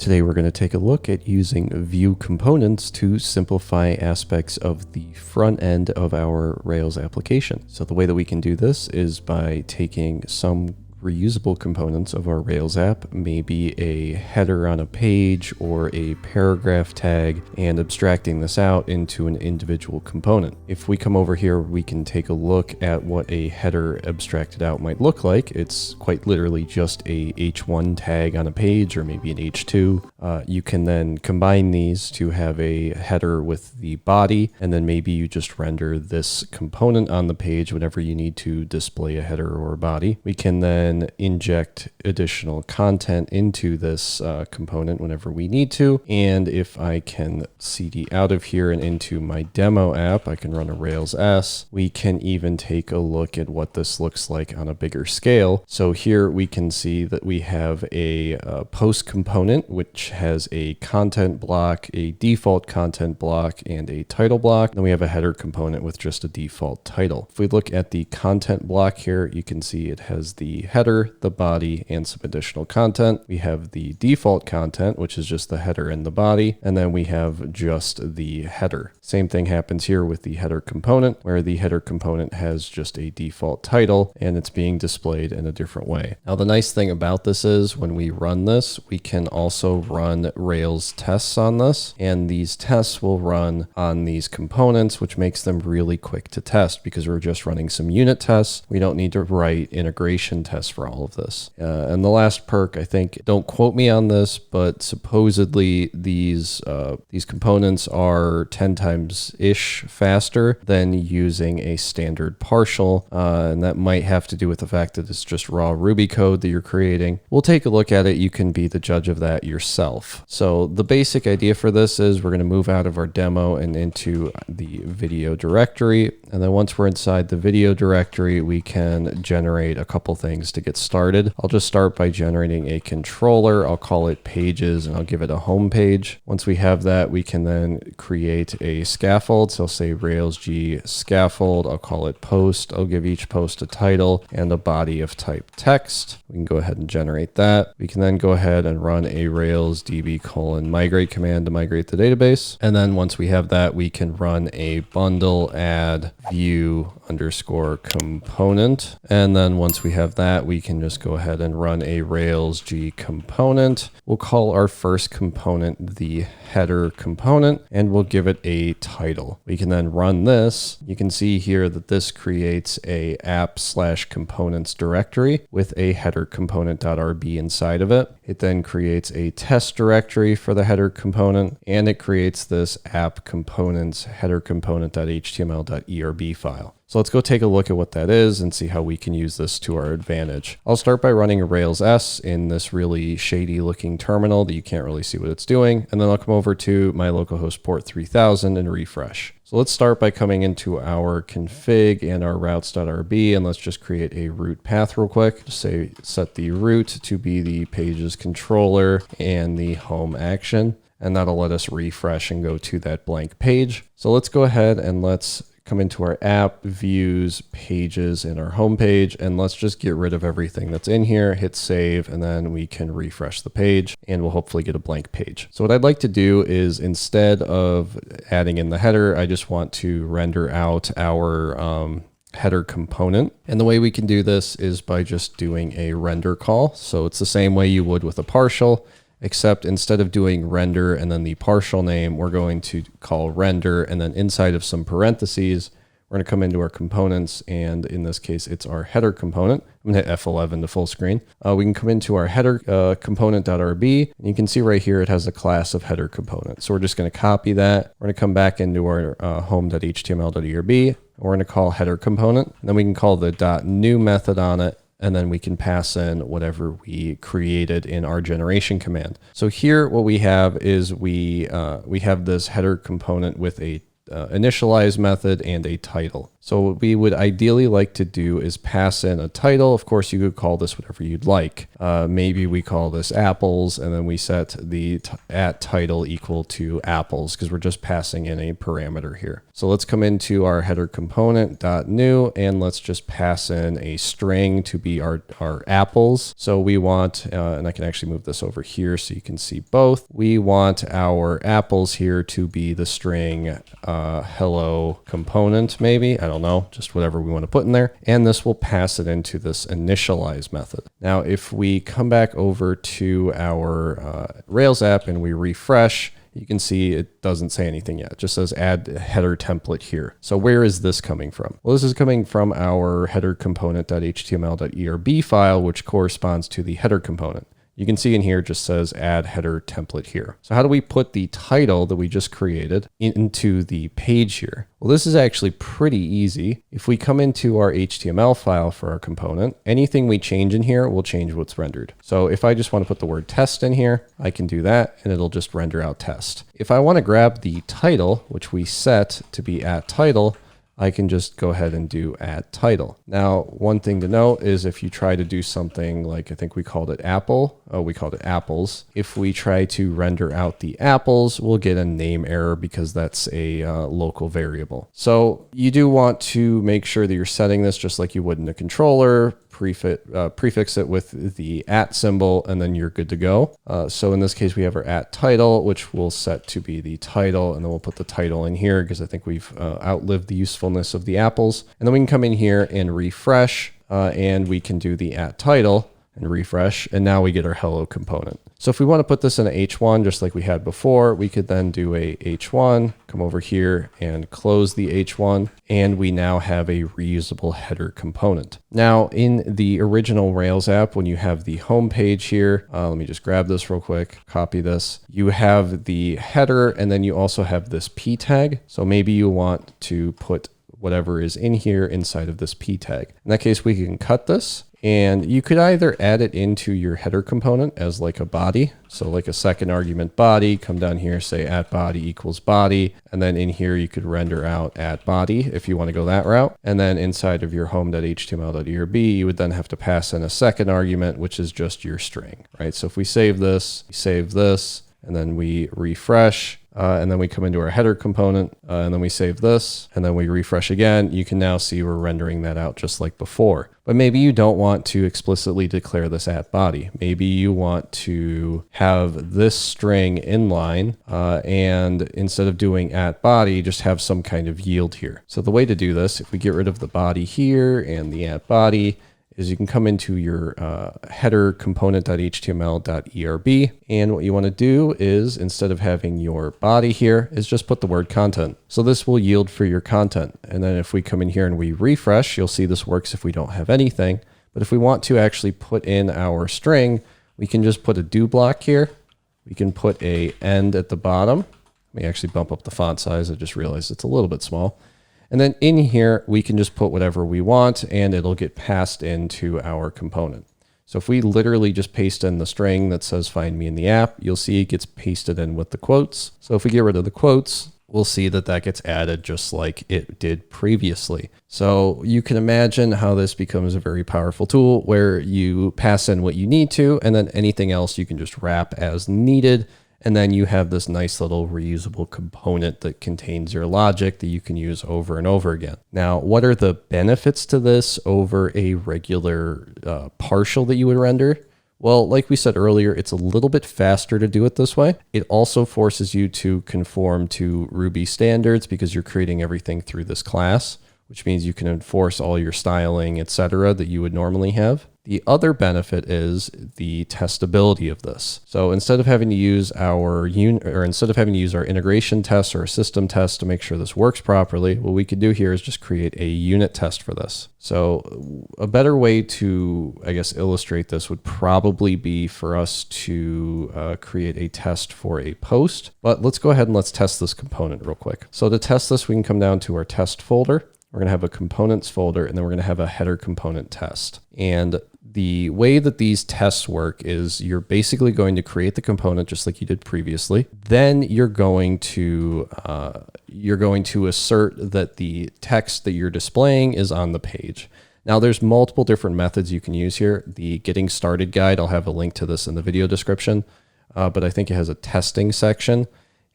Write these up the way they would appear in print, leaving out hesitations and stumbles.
Today we're going to take a look at using Vue components to simplify aspects of the front end of our Rails application. So the way that we can do this is by taking some reusable components of our Rails app, maybe a header on a page or a paragraph tag, and abstracting this out into an individual component. If we come over here, we can take a look at what a header abstracted out might look like. It's quite literally just a H1 tag on a page, or maybe an H2. You can then combine these to have a header with the body, and then maybe you just render this component on the page whenever you need to display a header or a body. We can then inject additional content into this component whenever we need to. And if I can cd out of here and into my demo app, I can run a Rails S. We can even take a look at what this looks like on a bigger scale. So here we can see that we have a post component, which has a content block, a default content block, and a title block. Then we have a header component with just a default title. If we look at the content block here, you can see it has the header, the body, and some additional content. We have the default content, which is just the header and the body, and then we have just the header. Same thing happens here with the header component, where the header component has just a default title and it's being displayed in a different way. Now, the nice thing about this is when we run this, we can also run Rails tests on this, and these tests will run on these components, which makes them really quick to test because we're just running some unit tests. We don't need to write integration tests for all of this. And the last perk, I think, don't quote me on this, but supposedly these components are 10 times-ish faster than using a standard partial, and that might have to do with the fact that it's just raw Ruby code that you're creating. We'll take a look at it. You can be the judge of that yourself. So the basic idea for this is we're going to move out of our demo and into the video directory. And then once we're inside the video directory, we can generate a couple things to get started. I'll just start by generating a controller. I'll call it pages and I'll give it a home page. Once we have that, we can then create a scaffold. So I'll say Rails G scaffold. I'll call it post. I'll give each post a title and a body of type text. We can go ahead and generate that. We can then go ahead and run a Rails db:/migrate command to migrate the database. And then once we have that, we can run a bundle add Vue_component. And then once we have that, we can just go ahead and run a Rails G component. We'll call our first component the header component, and we'll give it a title. We can then run this. You can see here that this creates a app/components directory with a header component.rb inside of it. It then creates a test directory for the header component, and it creates this app components header component.html.erb file. So let's go take a look at what that is and see how we can use this to our advantage. I'll start by running a Rails S in this really shady looking terminal that you can't really see what it's doing. And then I'll come over to my localhost port 3000 and refresh. So let's start by coming into our config and our routes.rb, and let's just create a root path real quick. Just say set the root to be the pages controller and the home action, and that'll let us refresh and go to that blank page. So let's go ahead and let's come into our app, views, pages, and our home page, and let's just get rid of everything that's in here, hit save, and then we can refresh the page, and we'll hopefully get a blank page. So what I'd like to do is, instead of adding in the header, I just want to render out our header component. And the way we can do this is by just doing a render call. So it's the same way you would with a partial, except instead of doing render and then the partial name, we're going to call render, and then inside of some parentheses, we're going to come into our components, and in this case, it's our header component. I'm going to hit F11 to full screen. We can come into our header component.rb, and you can see right here it has a class of header component. So we're just going to copy that. We're going to come back into our home.html.erb, and we're going to call header component, and then we can call the .new method on it, and then we can pass in whatever we created in our generation command. So here what we have is we have this header component with a initialize method and a title. So what we would ideally like to do is pass in a title. Of course, you could call this whatever you'd like. Maybe we call this apples, and then we set the at title equal to apples because we're just passing in a parameter here. So let's come into our header component .new, and let's just pass in a string to be our apples. So we want, and I can actually move this over here so you can see both. We want our apples here to be the string hello component, maybe. I don't know, just whatever we want to put in there. And this will pass it into this initialize method. Now, if we come back over to our Rails app and we refresh, you can see it doesn't say anything yet. It just says add header template here. So where is this coming from? Well, this is coming from our header component.html.erb file, which corresponds to the header component. You can see in here it just says add header template here. So how do we put the title that we just created into the page here? Well, this is actually pretty easy. If we come into our HTML file for our component, anything we change in here will change what's rendered. So if I just want to put the word test in here, I can do that and it'll just render out test. If I want to grab the title, which we set to be at title, I can just go ahead and do add title. Now, one thing to note is if you try to do something like, I think we called it apple, we called it apples. If we try to render out the apples, we'll get a name error because that's a local variable. So you do want to make sure that you're setting this just like you would in a controller, prefix it with the at symbol, and then you're good to go. So in this case, we have our at title, which we'll set to be the title, and then we'll put the title in here because I think we've outlived the usefulness of the apples. And then we can come in here and refresh, and we can do the at title and refresh, and now we get our hello component. So if we want to put this in a H1 just like we had before, we could then do a H1, come over here and close the H1, and we now have a reusable header component. Now in the original Rails app, when you have the home page here, let me just grab this real quick, copy this. You have the header, and then you also have this p tag. So maybe you want to put whatever is in here inside of this p tag. In that case, we can cut this. And you could either add it into your header component as like a body. So like a second argument body, come down here, say at body equals body. And then in here, you could render out at body if you want to go that route. And then inside of your home.html.erb, you would then have to pass in a second argument, which is just your string, right? So if we save this, and then we refresh, and then we come into our header component, and then we save this, and then we refresh again, you can now see we're rendering that out just like before. But maybe you don't want to explicitly declare this at body. Maybe you want to have this string inline, and instead of doing at body, just have some kind of yield here. So the way to do this, if we get rid of the body here and the at body, is you can come into your header component.html.erb, and what you want to do is, instead of having your body here, is just put the word content. So this will yield for your content. And then if we come in here and we refresh, you'll see this works if we don't have anything. But if we want to actually put in our string, we can just put a do block here. We can put a end at the bottom. Let me actually bump up the font size. I just realized it's a little bit small. And then in here, we can just put whatever we want, and it'll get passed into our component. So if we literally just paste in the string that says find me in the app, you'll see it gets pasted in with the quotes. So if we get rid of the quotes, we'll see that that gets added just like it did previously. So you can imagine how this becomes a very powerful tool where you pass in what you need to, and then anything else you can just wrap as needed. And then you have this nice little reusable component that contains your logic that you can use over and over again. Now, what are the benefits to this over a regular partial that you would render? Well, like we said earlier, it's a little bit faster to do it this way. It also forces you to conform to Ruby standards because you're creating everything through this class, which means you can enforce all your styling, etc., that you would normally have. The other benefit is the testability of this. So instead of having to use our integration tests or a system test to make sure this works properly, what we could do here is just create a unit test for this. So a better way to, I guess, illustrate this would probably be for us to create a test for a post. But let's go ahead and let's test this component real quick. So to test this, we can come down to our test folder. We're going to have a components folder, and then we're going to have a header component test. And the way that these tests work is you're basically going to create the component just like you did previously. Then you're going to assert that the text that you're displaying is on the page. Now there's multiple different methods you can use here. The getting started guide, I'll have a link to this in the video description, but I think it has a testing section,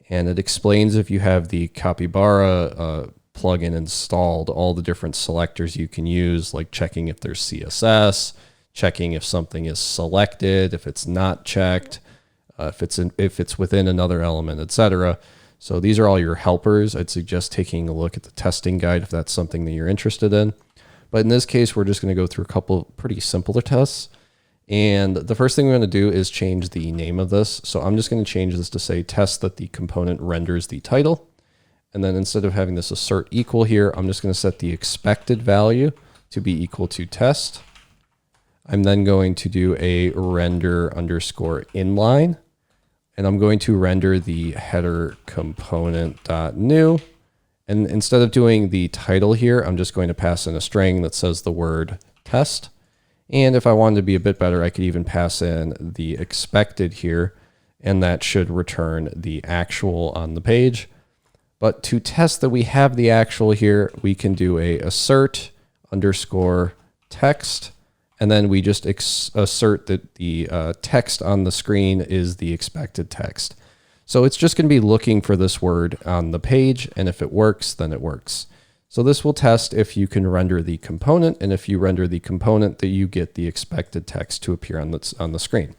and it explains if you have the Capybara plugin installed, all the different selectors you can use, like checking if there's CSS, checking if something is selected, if it's not checked, if it's within another element, etc. So these are all your helpers. I'd suggest taking a look at the testing guide if that's something that you're interested in. But in this case, we're just going to go through a couple pretty simpler tests. And the first thing we're going to do is change the name of this. So I'm just going to change this to say test that the component renders the title. And then instead of having this assert equal here, I'm just going to set the expected value to be equal to test. I'm then going to do a render underscore inline, and I'm going to render the header component.new. And instead of doing the title here, I'm just going to pass in a string that says the word test. And if I wanted to be a bit better, I could even pass in the expected here, and that should return the actual on the page. But to test that we have the actual here, we can do a assert underscore text, and then we just assert that the text on the screen is the expected text. So it's just going to be looking for this word on the page, and if it works, then it works. So this will test if you can render the component, and if you render the component, that you get the expected text to appear on the screen.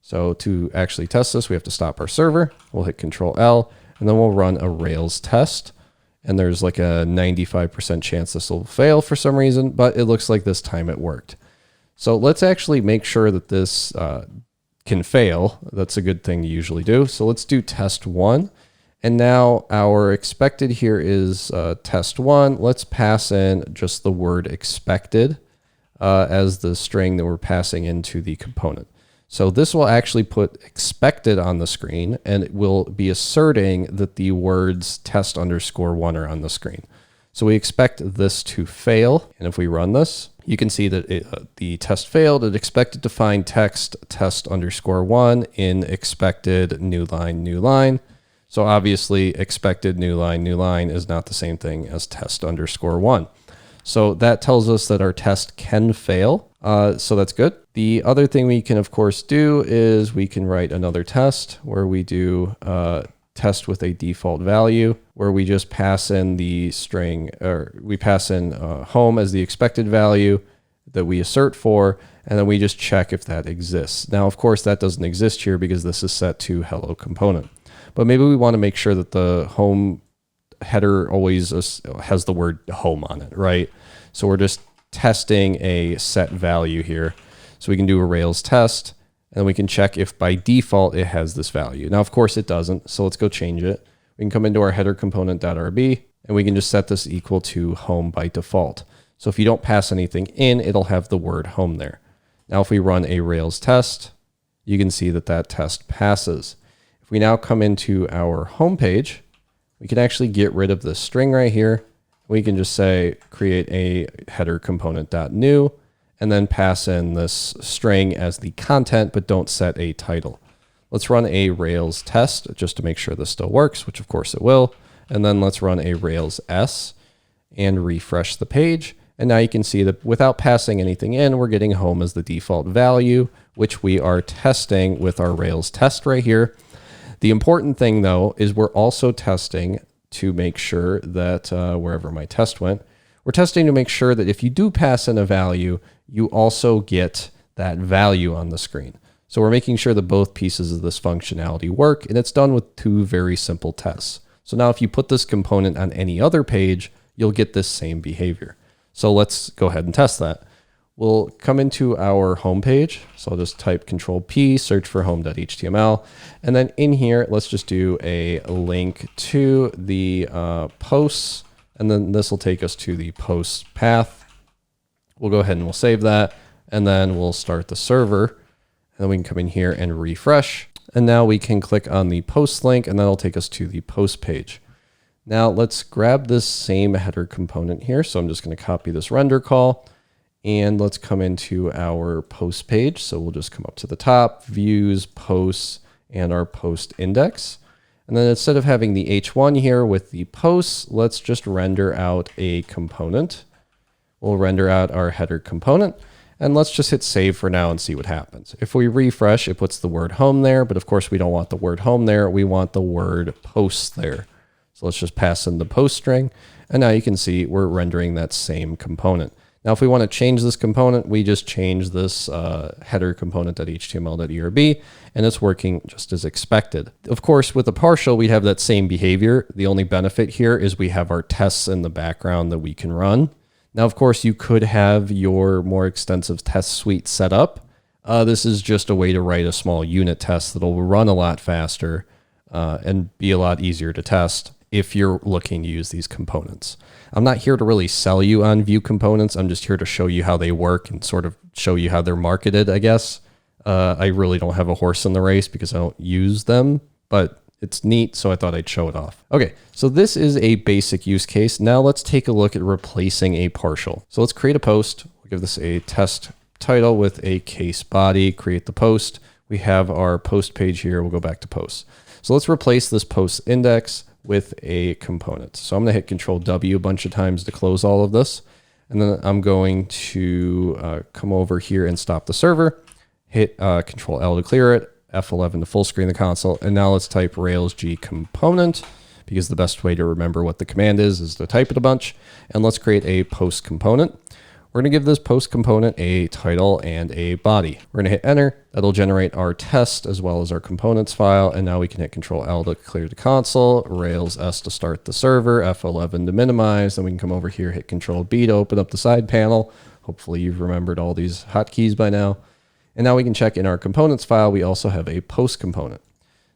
So to actually test this, we have to stop our server. We'll hit Control L, and then we'll run a Rails test. And there's like a 95% chance this will fail for some reason, but it looks like this time it worked. So let's actually make sure that this can fail. That's a good thing to usually do. So let's do test 1. And now our expected here is test 1. Let's pass in just the word expected as the string that we're passing into the component. So this will actually put expected on the screen, and it will be asserting that the words test underscore 1 are on the screen. So we expect this to fail. And if we run this, you can see that the test failed. It expected to find text test underscore 1 in expected new line. So obviously expected new line is not the same thing as test underscore 1. So that tells us that our test can fail. So that's good. The other thing we can of course do is we can write another test where we do test with a default value, where we just pass in the string, or we pass in home as the expected value that we assert for, and then we just check if that exists. Now, of course, that doesn't exist here because this is set to hello component. But maybe we want to make sure that the home header always has the word home on it, right? So we're just testing a set value here. So we can do a Rails test, and we can check if by default it has this value. Now, of course, it doesn't, so let's go change it. We can come into our header component.rb, and we can just set this equal to home by default. So if you don't pass anything in, it'll have the word home there. Now, if we run a Rails test, you can see that that test passes. If we now come into our home page, we can actually get rid of this string right here. We can just say create a header component.new, and then pass in this string as the content, but don't set a title. Let's run a Rails test just to make sure this still works, which of course it will. And then let's run a Rails S and refresh the page. And now you can see that without passing anything in, we're getting home as the default value, which we are testing with our Rails test right here. The important thing though, is we're also testing to make sure that wherever my test went, we're testing to make sure that if you do pass in a value, you also get that value on the screen. So we're making sure that both pieces of this functionality work, and it's done with 2 very simple tests. So now if you put this component on any other page, you'll get this same behavior. So let's go ahead and test that. We'll come into our home page. So I'll just type Control P, search for home.html. And then in here, let's just do a link to the posts. And then this will take us to the post path. We'll go ahead and we'll save that. And then we'll start the server. And then we can come in here and refresh. And now we can click on the post link, and that'll take us to the post page. Now let's grab this same header component here. So I'm just going to copy this render call. And let's come into our post page. So we'll just come up to the top, views, posts, and our post index. And then instead of having the H1 here with the posts, let's just render out a component. We'll render out our header component. And let's just hit save for now and see what happens. If we refresh, it puts the word home there, but of course we don't want the word home there. We want the word posts there. So let's just pass in the post string. And now you can see we're rendering that same component. Now, if we want to change this component, we just change this header component.html.erb, and it's working just as expected. Of course, with a partial, we have that same behavior. The only benefit here is we have our tests in the background that we can run. Now, of course, you could have your more extensive test suite set up. This is just a way to write a small unit test that'll run a lot faster and be a lot easier to test if you're looking to use these components. I'm not here to really sell you on Vue components. I'm just here to show you how they work and sort of show you how they're marketed, I guess. I really don't have a horse in the race because I don't use them, but it's neat, so I thought I'd show it off. Okay, so this is a basic use case. Now let's take a look at replacing a partial. So let's create a post. We'll give this a test title with a case body, create the post. We have our post page here. We'll go back to posts. So let's replace this post index with a component. So I'm going to hit Control W a bunch of times to close all of this. And then I'm going to come over here and stop the server, hit Control L to clear it, F11 to full screen the console. And now let's type Rails G component, because the best way to remember what the command is to type it a bunch. And let's create a post component. We're going to give this post component a title and a body. We're going to hit enter. That'll generate our test as well as our components file. And now we can hit Control L to clear the console, Rails S to start the server, F11 to minimize. Then we can come over here, hit Control B to open up the side panel. Hopefully you've remembered all these hotkeys by now. And now we can check in our components file. We also have a post component.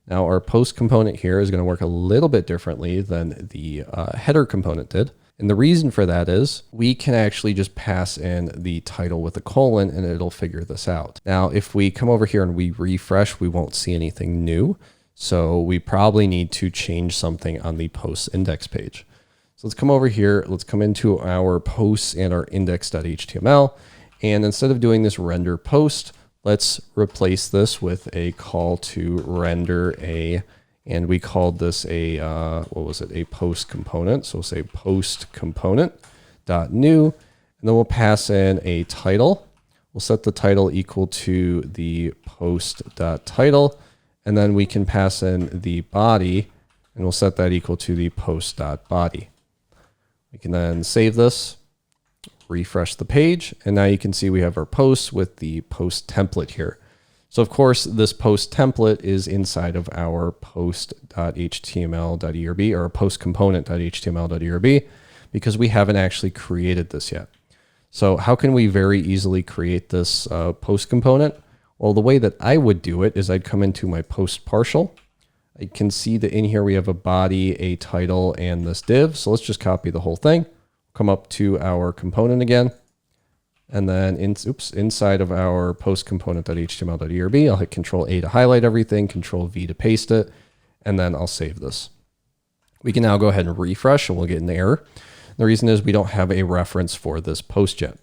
Now our post component here is going to work a little bit differently than the header component did. And the reason for that is we can actually just pass in the title with a colon and it'll figure this out. Now, if we come over here and we refresh, we won't see anything new. So we probably need to change something on the post index page. So let's come over here. Let's come into our posts and our index.html. And instead of doing this render post, let's replace this with a call to render a, and we called this a, a post component. So we'll say post component dot new, and then we'll pass in a title. We'll set the title equal to the post dot title, and then we can pass in the body, and we'll set that equal to the post dot body. We can then save this, refresh the page, and now you can see we have our posts with the post template here. So of course, this post template is inside of our post.html.erb or post component.html.erb because we haven't actually created this yet. So how can we very easily create this post component? Well, the way that I would do it is I'd come into my post partial. I can see that in here we have a body, a title, and this div. So let's just copy the whole thing. Come up to our component again. And then inside of our post component.html.erb, I'll hit Control A to highlight everything, Control V to paste it, and then I'll save this. We can now go ahead and refresh and we'll get an error. The reason is we don't have a reference for this post yet.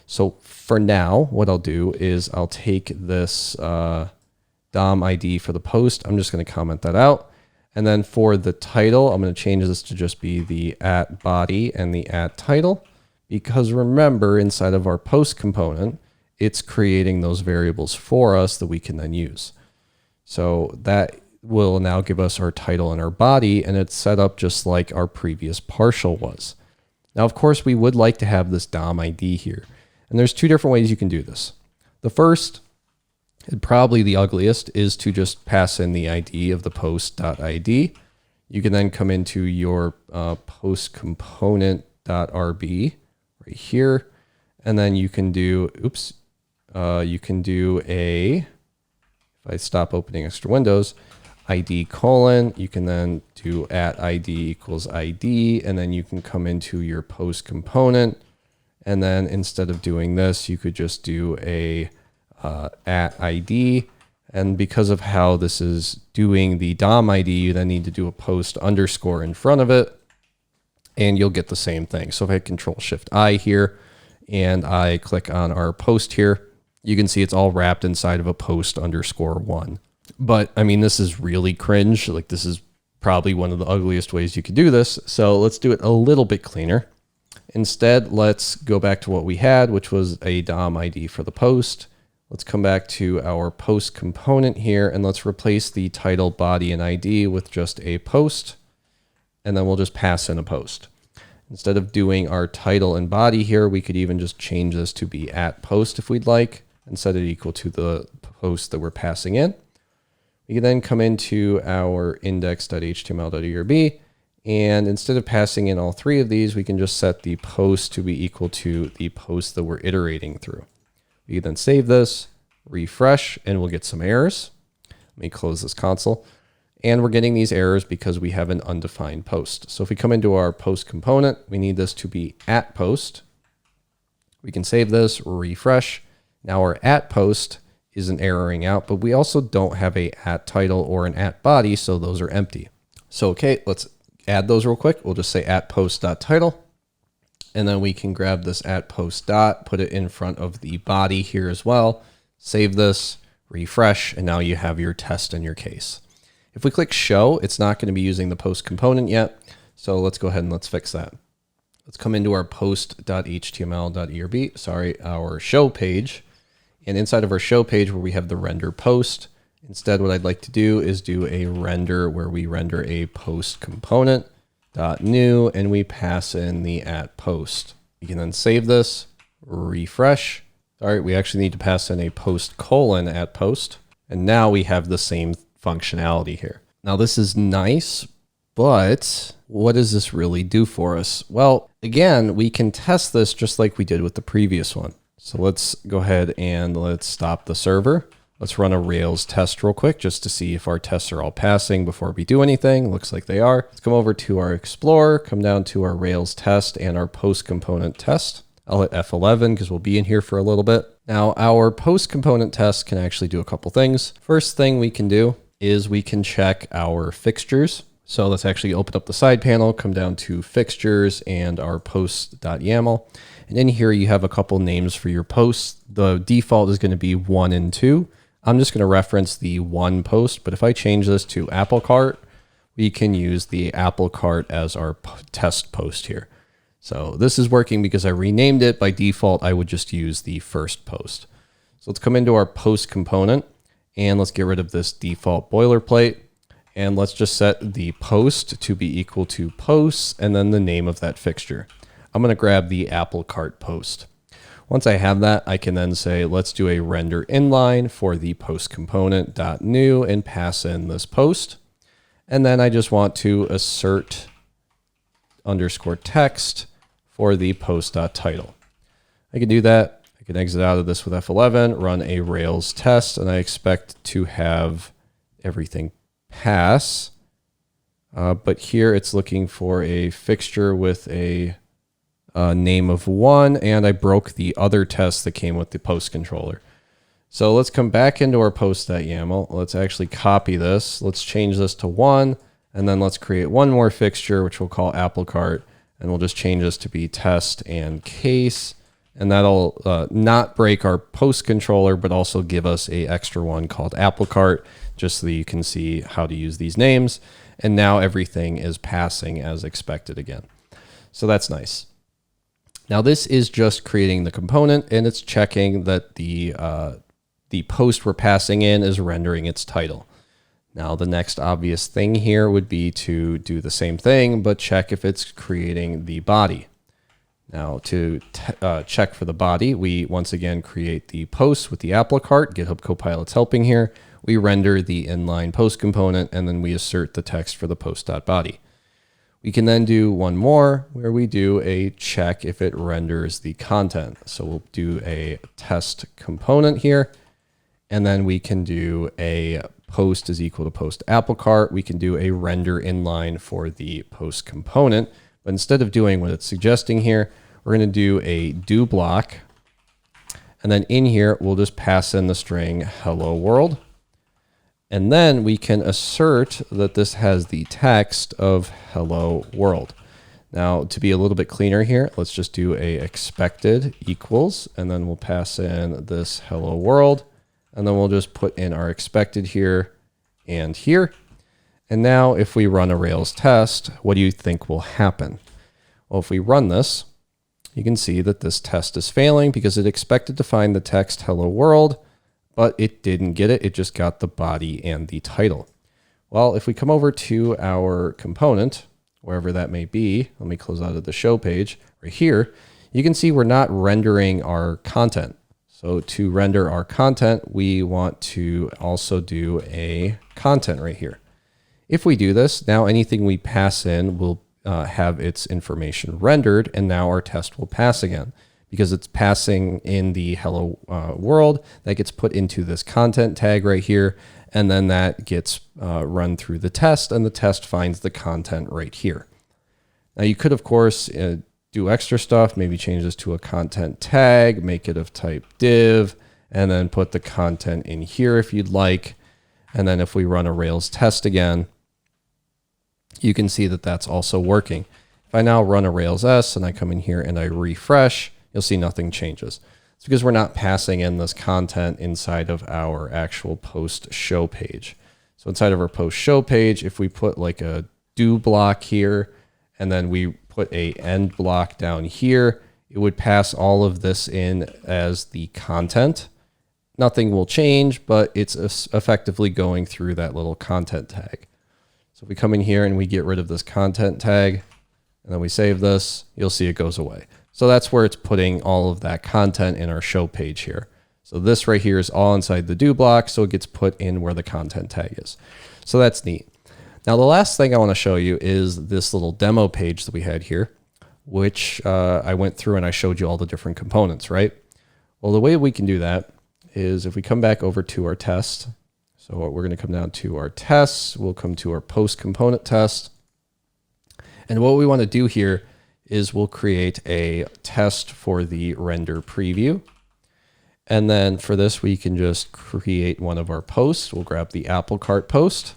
So for now, what I'll do is I'll take this DOM ID for the post. I'm just going to comment that out. And then for the title, I'm going to change this to just be the @body and the @title. Because remember, inside of our post component, it's creating those variables for us that we can then use. So that will now give us our title and our body, and it's set up just like our previous partial was. Now, of course, we would like to have this DOM ID here. And there's two different ways you can do this. The first, and probably the ugliest, is to just pass in the ID of the post.id. You can then come into your post component.rb right here, and then you can do, you can do a, if I stop opening extra windows, ID colon, you can then do @ID equals ID, and then you can come into your post component, and then instead of doing this, you could just do a @ID, and because of how this is doing the DOM ID, you then need to do a post underscore in front of it, and you'll get the same thing. So if I hit Control Shift I here, and I click on our post here, you can see it's all wrapped inside of a post_1. But I mean, this is really cringe. Like, this is probably one of the ugliest ways you could do this. So let's do it a little bit cleaner. Instead, let's go back to what we had, which was a DOM ID for the post. Let's come back to our post component here, and let's replace the title, body, and ID with just a post. And then we'll just pass in a post. Instead of doing our title and body here, we could even just change this to be @post if we'd like, and set it equal to the post that we're passing in. We can then come into our index.html.erb, and instead of passing in all three of these, we can just set the post to be equal to the post that we're iterating through. We can then save this, refresh, and we'll get some errors. Let me close this console. And we're getting these errors because we have an undefined post. So if we come into our post component, we need this to be @post. We can save this, refresh. Now our @post isn't erroring out, but we also don't have a @title or an @body, so those are empty. So okay, let's add those real quick. We'll just say @post.title. And then we can grab this @post dot, put it in front of the body here as well. Save this, refresh, and now you have your test in your case. If we click show, it's not going to be using the post component yet. So let's go ahead and let's fix that. Let's come into our post.html.erb, our show page. And inside of our show page where we have the render post, instead what I'd like to do is do a render where we render a post component .new, and we pass in the @post. You can then save this, refresh. Sorry, we actually need to pass in a post : @post. And now we have the same functionality here. Now this is nice, but what does this really do for us? Well, again, we can test this just like we did with the previous one. So let's go ahead and let's stop the server. Let's run a Rails test real quick just to see if our tests are all passing before we do anything. Looks like they are. Let's come over to our Explorer, come down to our Rails test and our post component test. I'll hit F11 because we'll be in here for a little bit. Now our post component test can actually do a couple things. First thing we can do is we can check our fixtures. So let's actually open up the side panel, come down to fixtures and our post.yaml. And in here you have a couple names for your posts. The default is going to be 1 and 2. I'm just going to reference the 1 post, but if I change this to Apple Cart, we can use the Apple Cart as our test post here. So this is working because I renamed it. By default, I would just use the first post. So let's come into our post component and let's get rid of this default boilerplate. And let's just set the post to be equal to posts and then the name of that fixture. I'm going to grab the Apple Cart post. Once I have that, I can then say, let's do a render inline for the post component .new and pass in this post. And then I just want to assert _text for the post.title. I can do that. I can exit out of this with F11, run a Rails test, and I expect to have everything pass. But here it's looking for a fixture with a name of 1, and I broke the other test that came with the post controller. So let's come back into our post.yaml. Let's actually copy this. Let's change this to 1, and then let's create one more fixture, which we'll call Apple Cart, and we'll just change this to be test and case. And that'll not break our post controller, but also give us a extra one called Apple Cart, just so that you can see how to use these names. And now everything is passing as expected again. So that's nice. Now this is just creating the component, and it's checking that the post we're passing in is rendering its title. Now the next obvious thing here would be to do the same thing, but check if it's creating the body. Now to check for the body, we once again create the post with the Apple Cart. GitHub Copilot's helping here. We render the inline post component, and then we assert the text for the post.body. We can then do one more where we do a check if it renders the content. So we'll do a test component here, and then we can do a post is equal to post Apple Cart. We can do a render inline for the post component. But instead of doing what it's suggesting here, we're going to do a do block. And then in here, we'll just pass in the string hello world. And then we can assert that this has the text of hello world. Now, to be a little bit cleaner here, let's just do a expected equals, and then we'll pass in this hello world, and then we'll just put in our expected here and here. And now if we run a Rails test, what do you think will happen? Well, if we run this, you can see that this test is failing because it expected to find the text hello world, but it didn't get it. It just got the body and the title. Well, if we come over to our component, wherever that may be, let me close out of the show page right here, you can see we're not rendering our content. So to render our content, we want to also do a content right here. If we do this, now anything we pass in will have its information rendered, and now our test will pass again because it's passing in the hello world that gets put into this content tag right here, and then that gets run through the test, and the test finds the content right here. Now you could, of course, do extra stuff, maybe change this to a content tag, make it of type div, and then put the content in here if you'd like. And then if we run a Rails test again, you can see that that's also working. If I now run a Rails S and I come in here and I refresh, you'll see nothing changes. It's because we're not passing in this content inside of our actual post show page. So inside of our post show page, if we put like a do block here, and then we put a end block down here, it would pass all of this in as the content. Nothing will change, but it's effectively going through that little content tag. So if we come in here and we get rid of this content tag, and then we save this, you'll see it goes away. So that's where it's putting all of that content in our show page here. So this right here is all inside the do block, so it gets put in where the content tag is. So that's neat. Now, the last thing I want to show you is this little demo page that we had here, which I went through and I showed you all the different components, right? Well, the way we can do that is if we come back over to our test. So we're going to come down to our tests. We'll come to our post component test. And what we want to do here is we'll create a test for the render preview. And then for this, we can just create one of our posts. We'll grab the Apple Cart post.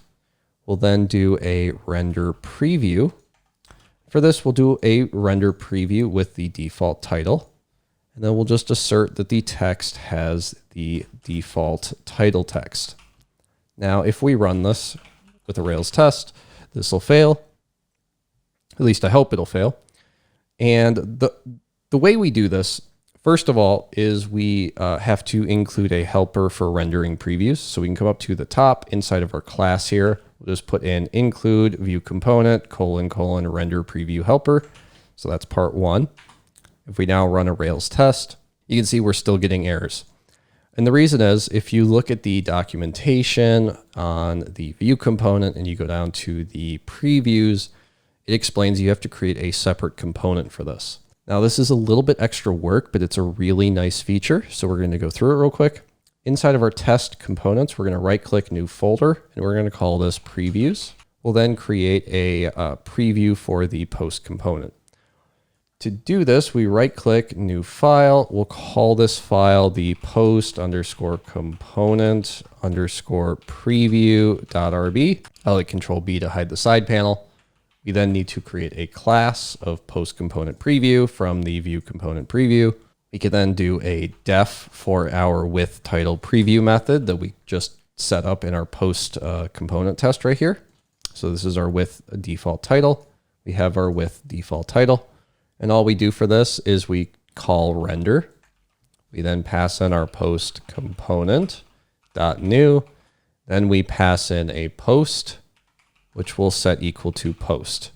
We'll then do a render preview. For this, we'll do a render preview with the default title. And then we'll just assert that the text has the default title text. Now, if we run this with a Rails test, this will fail. At least I hope it'll fail. And the way we do this, first of all, is we have to include a helper for rendering previews. So we can come up to the top inside of our class here. We'll just put in include view component : render preview helper. So that's part one. If we now run a Rails test, you can see we're still getting errors. And the reason is if you look at the documentation on the view component and you go down to the previews, it explains you have to create a separate component for this. Now, this is a little bit extra work, but it's a really nice feature. So we're going to go through it real quick. Inside of our test components, we're going to right click new folder, and we're going to call this previews. We'll then create a preview for the post component. To do this, we right click new file. We'll call this file the post_component_preview.rb. I'll hit Control B to hide the side panel. We then need to create a class of post component preview from the view component preview. We can then do a def for our with title preview method that we just set up in our post component test right here. So this is our with default title. We have our with default title. And all we do for this is we call render. We then pass in our post component .new. Then we pass in a post, which we'll set equal to post.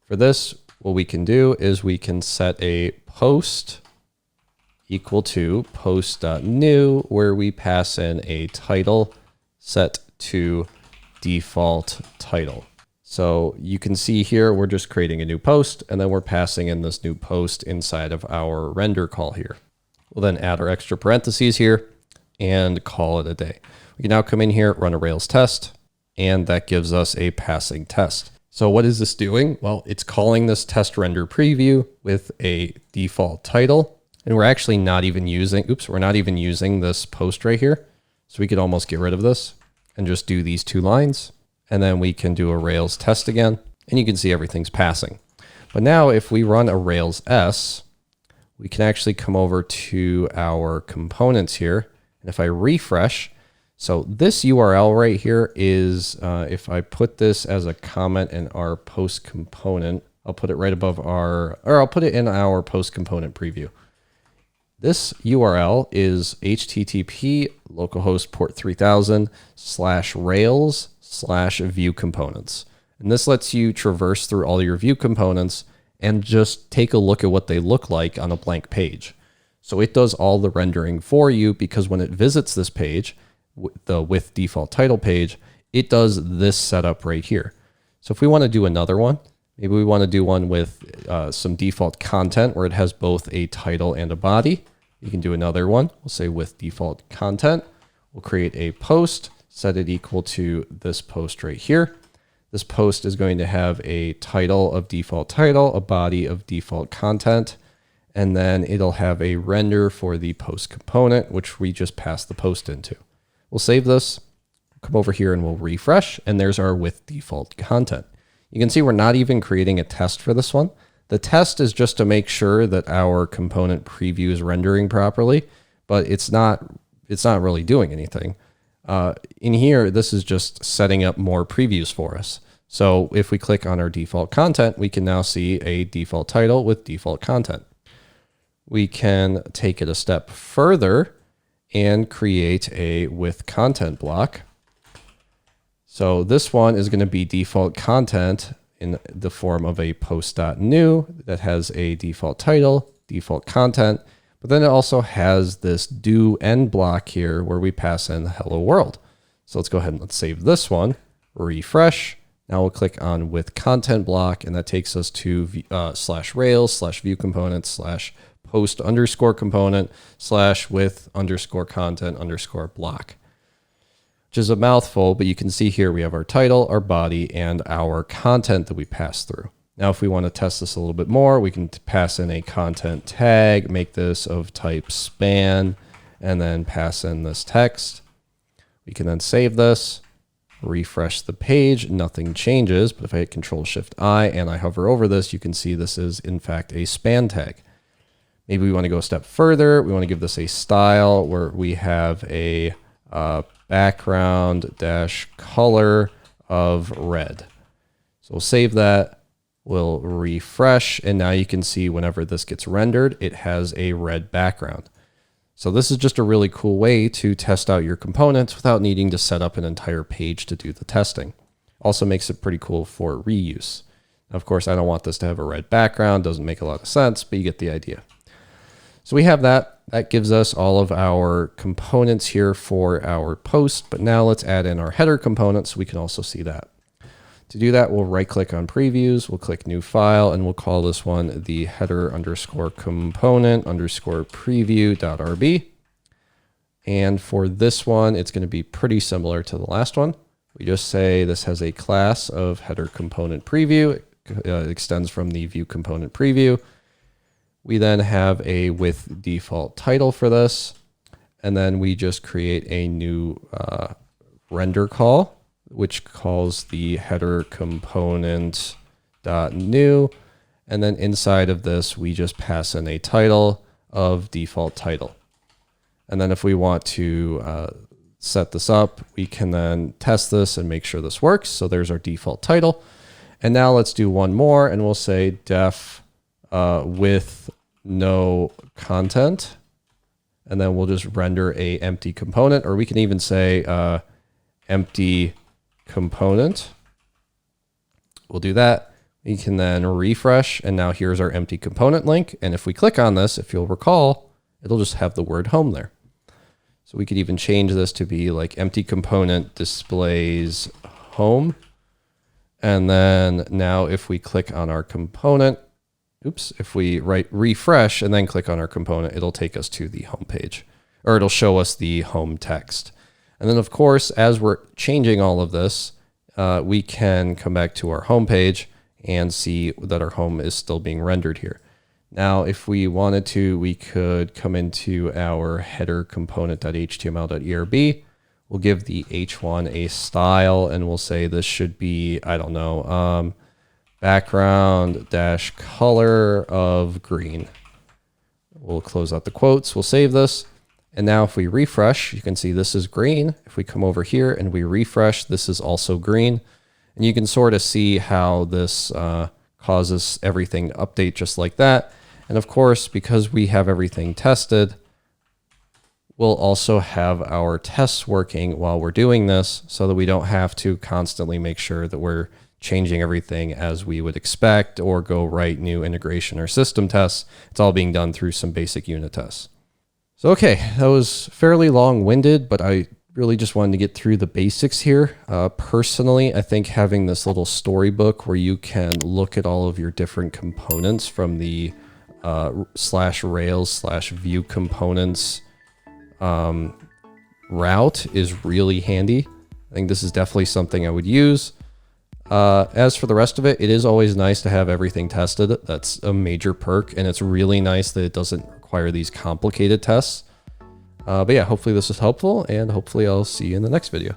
For this, what we can do is we can set a post equal to post.new, where we pass in a title set to default title. So you can see here, we're just creating a new post, and then we're passing in this new post inside of our render call here. We'll then add our extra parentheses here and call it a day. We can now come in here, run a Rails test, and that gives us a passing test. So what is this doing? Well, it's calling this test render preview with a default title, and we're actually not even using, we're not even using this post right here. So we could almost get rid of this and just do these two lines. And then we can do a Rails test again, and you can see everything's passing. But now if we run a Rails S, we can actually come over to our components here. And if I refresh, so this URL right here is, if I put this as a comment in our post component, I'll put it right above I'll put it in our post component preview. This URL is http localhost port 3000 /rails/view components. And this lets you traverse through all your view components and just take a look at what they look like on a blank page. So it does all the rendering for you, because when it visits this page, the with default title page, it does this setup right here. So if we want to do another one, maybe we want to do one with some default content where it has both a title and a body. You can do another one. We'll say with default content. We'll create a post, set it equal to this post right here. This post is going to have a title of default title, a body of default content, and then it'll have a render for the post component, which we just passed the post into. We'll save this, come over here and we'll refresh, and there's our with default content. You can see we're not even creating a test for this one. The test is just to make sure that our component preview is rendering properly, but it's not really doing anything. In here, this is just setting up more previews for us. So if we click on our default content, we can now see a default title with default content. We can take it a step further and create a with content block. So this one is going to be default content in the form of a post.new that has a default title, default content, but then it also has this do end block here where we pass in hello world. So let's go ahead and let's save this one, refresh. Now we'll click on with content block, and that takes us to /rails/view components /post underscore component /with underscore content underscore block, which is a mouthful, but you can see here we have our title, our body, and our content that we pass through. Now, if we want to test this a little bit more, we can pass in a content tag, make this of type span, and then pass in this text. We can then save this, refresh the page, nothing changes, but if I hit Control-Shift-I and I hover over this, you can see this is in fact a span tag. Maybe we want to go a step further. We want to give this a style where we have a background dash color of red. So we'll save that. We'll refresh, and now you can see whenever this gets rendered, it has a red background. So this is just a really cool way to test out your components without needing to set up an entire page to do the testing. Also makes it pretty cool for reuse. Of course, I don't want this to have a red background. Doesn't make a lot of sense, but you get the idea. So we have that. That gives us all of our components here for our post, but now let's add in our header component so we can also see that. To do that, we'll right click on previews, we'll click new file, and we'll call this one the header underscore component underscore preview.rb. And for this one, it's going to be pretty similar to the last one. We just say this has a class of header component preview. It extends from the view component preview. We then have a with default title for this. And then we just create a new render call, which calls the header component .new. And then inside of this, we just pass in a title of default title. And then if we want to set this up, we can then test this and make sure this works. So there's our default title. And now let's do one more, and we'll say def with no content. And then we'll just render a empty component, or we can even say empty component. We'll do that. We can then refresh, and now here's our empty component link. And if we click on this, if you'll recall, it'll just have the word home there. So we could even change this to be like empty component displays home. And then now if we click on our component, if we refresh and then click on our component, it'll take us to the home page, or it'll show us the home text. And then of course, as we're changing all of this, we can come back to our home page and see that our home is still being rendered here. Now, if we wanted to, we could come into our header component.html.erb. We'll give the h1 a style, and we'll say this should be, I don't know, background dash color of green. We'll close out the quotes. We'll save this. And now if we refresh, you can see this is green. If we come over here and we refresh, this is also green. And you can sort of see how this causes everything to update just like that. And of course, because we have everything tested, we'll also have our tests working while we're doing this so that we don't have to constantly make sure that we're changing everything as we would expect or go write new integration or system tests. It's all being done through some basic unit tests. So, okay, that was fairly long-winded, but I really just wanted to get through the basics here. Personally, I think having this little storybook where you can look at all of your different components from the /Rails/Vue components route is really handy. I think this is definitely something I would use. As for the rest of it, it is always nice to have everything tested. That's a major perk, and it's really nice that it doesn't require these complicated tests. But yeah, hopefully this was helpful, and hopefully I'll see you in the next video.